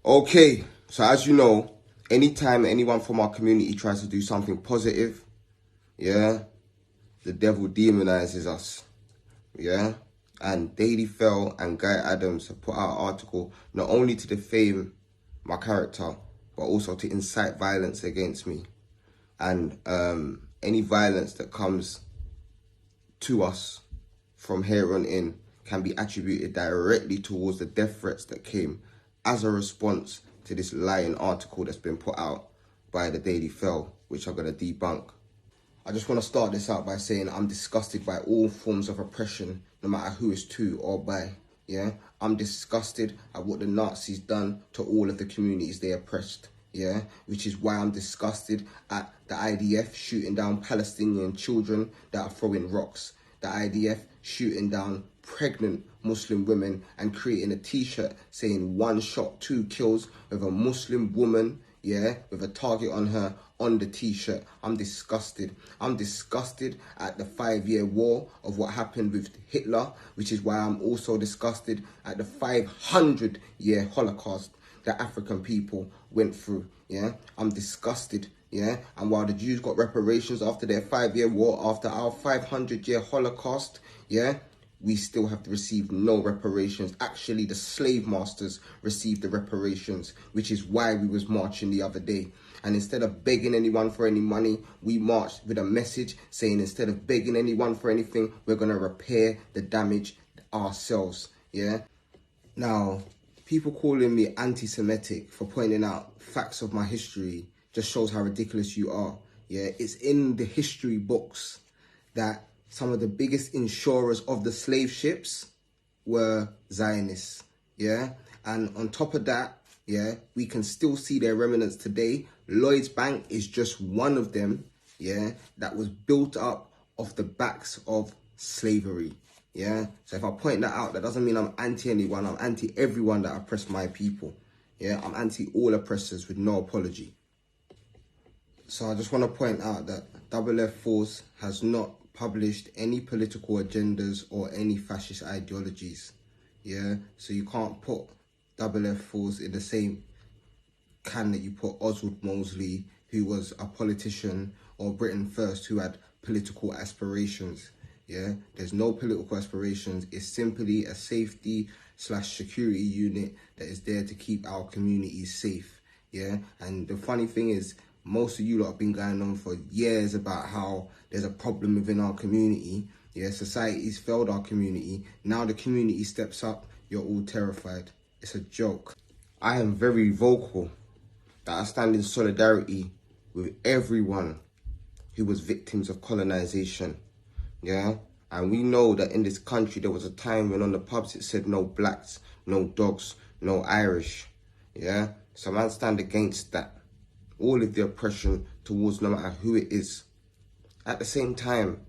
Okay, so as you know, anytime anyone from our community tries to do something positive, yeah, the devil demonizes us, yeah? And Daily Fell and Guy Adams have put out an article not only to defame my character, but also to incite violence against me. And any violence that comes to us from here on in can be attributed directly towards the death threats that came as a response to this lying article that's been put out by the Daily Fell, which I'm going to debunk. I just want to start this out by saying I'm disgusted by all forms of oppression, no matter who it's to or by. Yeah, I'm disgusted at what the Nazis done to all of the communities they oppressed. Yeah, which is why I'm disgusted at the IDF shooting down Palestinian children that are throwing rocks. The IDF shooting down pregnant Muslim women and creating a t-shirt saying 1 shot, 2 kills with a Muslim woman, yeah, with a target on her on the t-shirt. I'm disgusted. I'm disgusted at the 5-year war of what happened with Hitler, which is why I'm also disgusted at the 500-year Holocaust that African people went through, yeah? I'm disgusted, yeah? And while the Jews got reparations after their 5-year war, after our 500-year Holocaust, yeah, we still have to receive no reparations. Actually, the slave masters received the reparations, which is why we was marching the other day. And instead of begging anyone for any money, we marched with a message saying instead of begging anyone for anything, we're going to repair the damage ourselves, yeah? Now, people calling me anti-Semitic for pointing out facts of my history just shows how ridiculous you are, yeah? It's in the history books that some of the biggest insurers of the slave ships were Zionists, yeah? And on top of that, yeah, we can still see their remnants today. Lloyd's Bank is just one of them, yeah, that was built up off the backs of slavery, yeah? So if I point that out, that doesn't mean I'm anti anyone. I'm anti everyone that oppressed my people, yeah? I'm anti all oppressors with no apology. So I just want to point out that Double F Force has not published any political agendas or any fascist ideologies, yeah? So you can't put Double F Force in the same can that you put Oswald Mosley, who was a politician, or Britain First, who had political aspirations, yeah? There's no political aspirations. It's simply a safety/security unit that is there to keep our communities safe, yeah? And the funny thing is, most of you lot have been going on for years about how there's a problem within our community. Yeah, society's failed our community. Now the community steps up, you're all terrified. It's a joke. I am very vocal that I stand in solidarity with everyone who was victims of colonization. Yeah, and we know that in this country there was a time when on the pubs it said no blacks, no dogs, no Irish. Yeah, so man stand against that. All of the oppression towards no matter who it is. At the same time,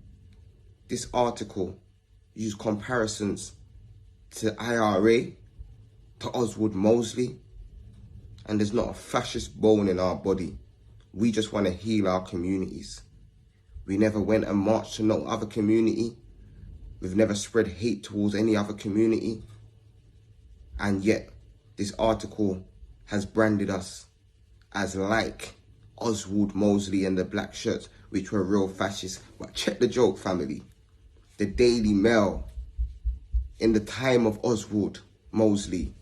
this article used comparisons to IRA, to Oswald Mosley, and there's not a fascist bone in our body. We just want to heal our communities. We never went and marched to no other community. We've never spread hate towards any other community. And yet, this article has branded us as like Oswald Mosley and the black shirts, which were real fascists. But check the joke, family. The Daily Mail, in the time of Oswald Mosley,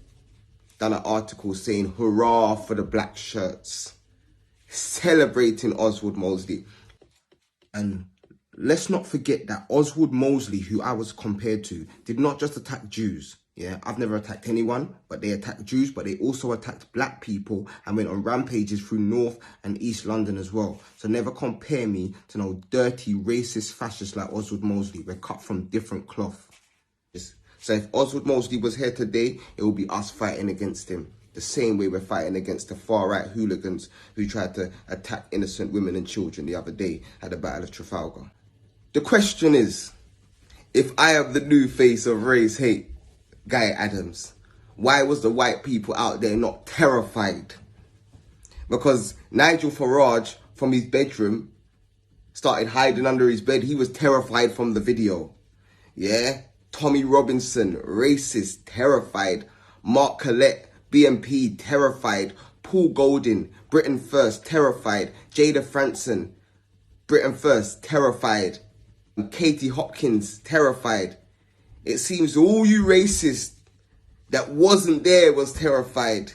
done an article saying, hurrah for the black shirts, celebrating Oswald Mosley. And let's not forget that Oswald Mosley, who I was compared to, did not just attack Jews. Yeah, I've never attacked anyone, but they attacked Jews, but they also attacked black people and went on rampages through North and East London as well. So never compare me to no dirty, racist fascists like Oswald Mosley. We're cut from different cloth. So if Oswald Mosley was here today, it will be us fighting against him. The same way we're fighting against the far-right hooligans who tried to attack innocent women and children the other day at the Battle of Trafalgar. The question is, if I am the new face of race hate, Guy Adams, why was the white people out there not terrified? Because Nigel Farage, from his bedroom, started hiding under his bed. He was terrified from the video. Yeah? Tommy Robinson, racist, terrified. Mark Collette, BMP, terrified. Paul Golding, Britain First, terrified. Jada Franson, Britain First, terrified. Katie Hopkins, terrified. It seems all you racists that wasn't there was terrified.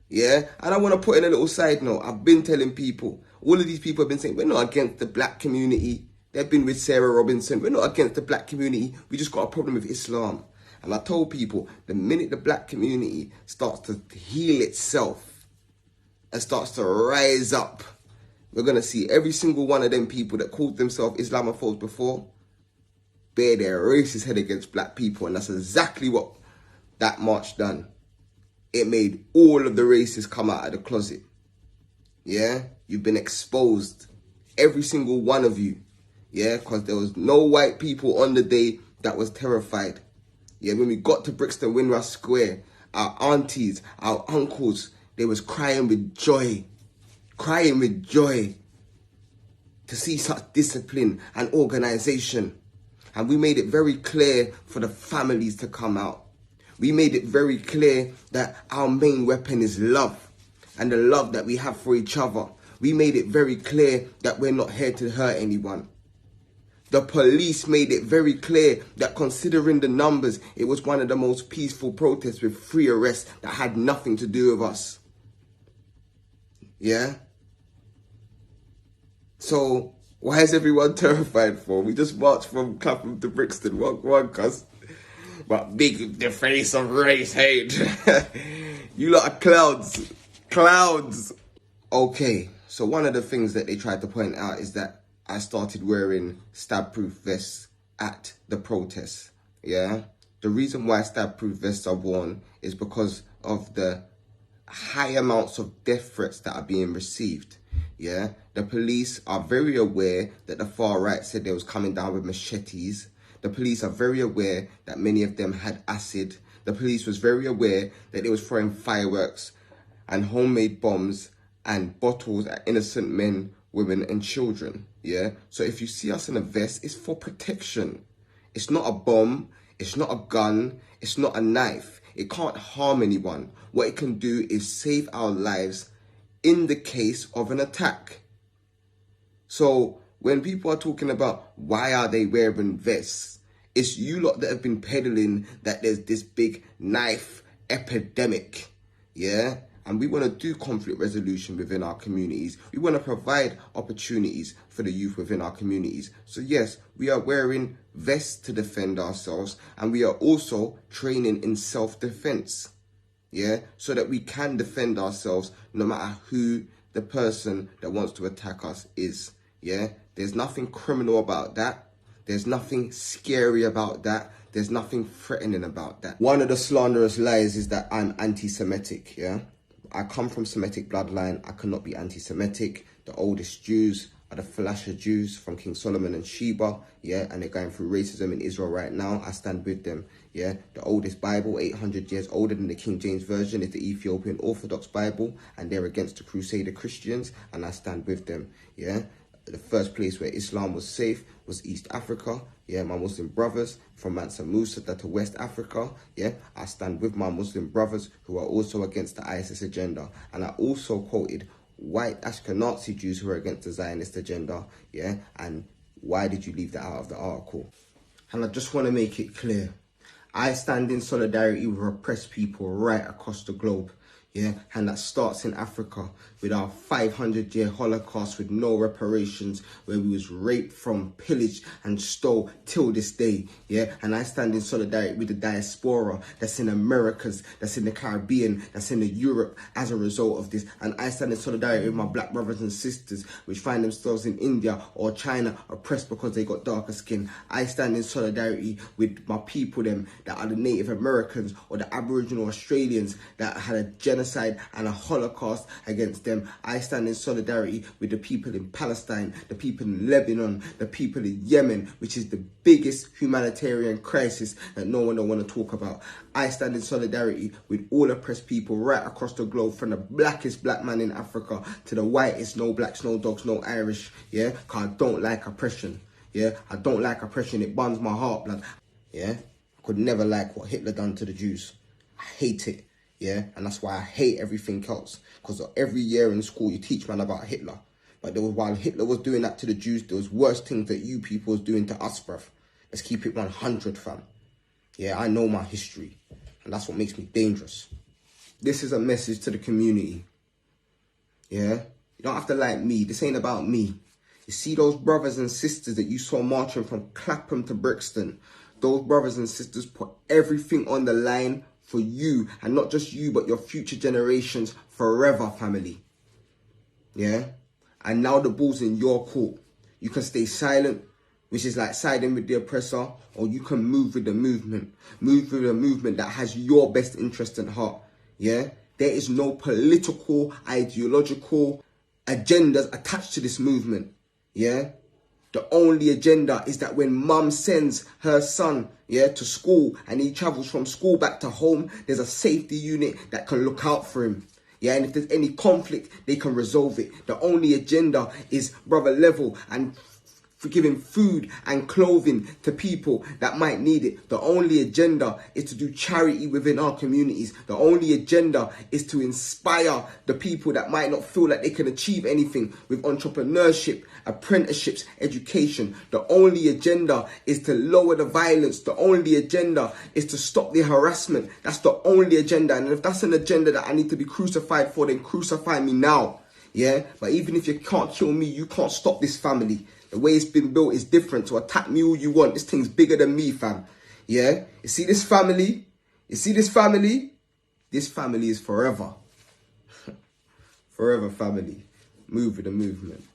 Yeah? And I want to put in a little side note. I've been telling people, all of these people have been saying, we're not against the black community. They've been with Sarah Robinson. We're not against the black community. We just got a problem with Islam. And I told people, the minute the black community starts to heal itself and starts to rise up, we're going to see every single one of them people that called themselves Islamophobes before bear their racist head against black people. And that's exactly what that march done. It made all of the racists come out of the closet. Yeah? You've been exposed. Every single one of you. Yeah? Because there was no white people on the day that was terrified. Yeah? When we got to Brixton Windrush Square, our aunties, our uncles, they was crying with joy. Crying with joy to see such discipline and organisation. And we made it very clear for the families to come out. We made it very clear that our main weapon is love and the love that we have for each other. We made it very clear that we're not here to hurt anyone. The police made it very clear that considering the numbers, it was one of the most peaceful protests with 3 arrests that had nothing to do with us. Yeah? So, why is everyone terrified for? We just marched from Clapham to Brixton. One cuz. But big the face of race hate. You lot are clowns. Clowns. Okay, so one of the things that they tried to point out is that I started wearing stab-proof vests at the protests. Yeah? The reason why stab-proof vests are worn is because of the high amounts of death threats that are being received. Yeah? The police are very aware that the far right said they was coming down with machetes. The police are very aware that many of them had acid. The police was very aware that they was throwing fireworks and homemade bombs and bottles at innocent men, women and children. Yeah? So if you see us in a vest, it's for protection. It's not a bomb. It's not a gun. It's not a knife. It can't harm anyone. What it can do is save our lives in the case of an attack. So when people are talking about why are they wearing vests, it's you lot that have been peddling that there's this big knife epidemic. Yeah? And we want to do conflict resolution within our communities. We want to provide opportunities for the youth within our communities. So yes, we are wearing vests to defend ourselves, and we are also training in self-defense. Yeah, so that we can defend ourselves no matter who the person that wants to attack us is. Yeah, there's nothing criminal about that. There's nothing scary about that. There's nothing threatening about that. One of the slanderous lies is that I'm anti-Semitic. Yeah, I come from Semitic bloodline. I cannot be anti-Semitic. The oldest Jews are the Falasha Jews from King Solomon and Sheba, yeah, and they're going through racism in Israel right now. I stand with them, yeah. The oldest Bible, 800 years older than the King James Version, is the Ethiopian Orthodox Bible, and they're against the Crusader Christians, and I stand with them, yeah. The first place where Islam was safe was East Africa, yeah. My Muslim brothers from Mansa Musa to West Africa, yeah. I stand with my Muslim brothers who are also against the ISIS agenda, and I also quoted white Ashkenazi Jews who are against the Zionist agenda, yeah? And why did you leave that out of the article? And I just want to make it clear, I stand in solidarity with oppressed people right across the globe, yeah? And that starts in Africa with our 500-year Holocaust with no reparations, where we was raped from, pillaged and stole till this day, yeah? And I stand in solidarity with the diaspora that's in Americas, that's in the Caribbean, that's in the Europe as a result of this. And I stand in solidarity with my black brothers and sisters which find themselves in India or China oppressed because they got darker skin. I stand in solidarity with my people them that are the Native Americans or the Aboriginal Australians that had a genocide and a Holocaust against them. I stand in solidarity with the people in Palestine, the people in Lebanon, the people in Yemen, which is the biggest humanitarian crisis that no one don't want to talk about. I stand in solidarity with all oppressed people right across the globe, from the blackest black man in Africa to the whitest, no blacks, no dogs, no Irish, yeah? Because I don't like oppression, yeah? I don't like oppression. It burns my heart, blood, yeah? I could never like what Hitler done to the Jews. I hate it. Yeah, and that's why I hate everything else. Because every year in school you teach man about Hitler. But there was, while Hitler was doing that to the Jews, there was worse things that you people was doing to us, bruv. Let's keep it 100, fam. Yeah, I know my history. And that's what makes me dangerous. This is a message to the community. Yeah? You don't have to like me. This ain't about me. You see those brothers and sisters that you saw marching from Clapham to Brixton? Those brothers and sisters put everything on the line for you. And not just you, but your future generations forever, family. Yeah? And now the ball's in your court. You can stay silent, which is like siding with the oppressor, or you can move with the movement. Move with a movement that has your best interest at heart. Yeah? There is no political, ideological agendas attached to this movement. Yeah? The only agenda is that when mum sends her son, yeah, to school and he travels from school back to home, there's a safety unit that can look out for him. Yeah, and if there's any conflict, they can resolve it. The only agenda is brother level and for giving food and clothing to people that might need it. The only agenda is to do charity within our communities. The only agenda is to inspire the people that might not feel like they can achieve anything with entrepreneurship, apprenticeships, education. The only agenda is to lower the violence. The only agenda is to stop the harassment. That's the only agenda. And if that's an agenda that I need to be crucified for, then crucify me now. Yeah, but even if you can't kill me, you can't stop this family. The way it's been built is different. To attack me all you want. This thing's bigger than me, fam. Yeah? You see this family? You see this family? This family is forever. Forever family. Move with the movement.